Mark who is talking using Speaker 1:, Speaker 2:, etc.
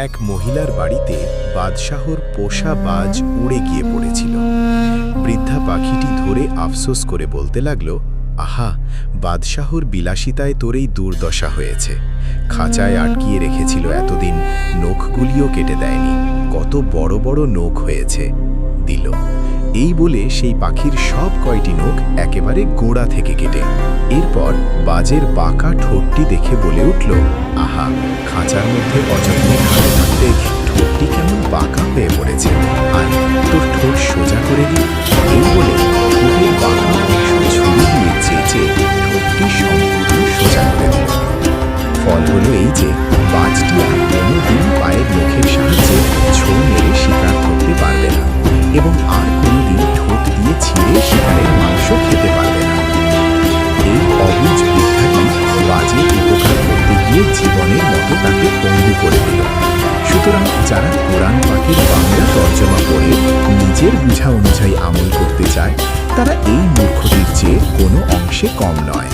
Speaker 1: এক মহিলার বাড়িতে বাদশাহর পোষা বাজ উড়ে গিয়ে পড়েছিল। বৃদ্ধা পাখিটি ধরে আফসোস করে বলতে লাগল, আহা, বাদশাহর বিলাসিতায় তোর এই দুর্দশা হয়েছে। খাঁচায় আটকিয়ে রেখেছিল এতদিন, নখগুলিও কেটে দেয়নি, কত বড় বড় নখ হয়েছে, দিল। এই বলে সেই পাখির সব কয়টি নখ একেবারে গোড়া থেকে কেটে। এরপর বাজের বাঁকা ঠোঁটটি দেখে বলে উঠল, আহা, খাঁচার মধ্যে অযত্নে থাকতে থাকতে ঠোঁটটি কেমন বাঁকা হয়ে পড়েছে, আর তোর ঠোঁট সোজা করে দিই। এই বলে ঠোঁটের বাঁকা অংশ ছুরি দিয়ে চেঁচে ঠোঁটটি সম্পূর্ণ সোজা করে দিল। ফল হলো এই যে বাজটি আর কোনোদিন পায়ের নখের সাহায্যে ছোঁ মেরে শিকার করতে পারবে না, এবং আর কোনোদিন ঠোঁট দিয়ে ছিঁড়ে শিকারের মাংস খেতে পারবে না। এই অবুঝ বৃদ্ধাটি বাজের উপকার করতে গিয়ে জীবনের মতো তাকে পঙ্গু করে দিল। সুতরাং যারা কোরআন পাকের বাংলা তর্জমা পড়ে নিজের বুঝা অনুযায়ী আমল করতে চায়, তারা এই মূর্খটির চেয়ে কোনো অংশে কম নয়।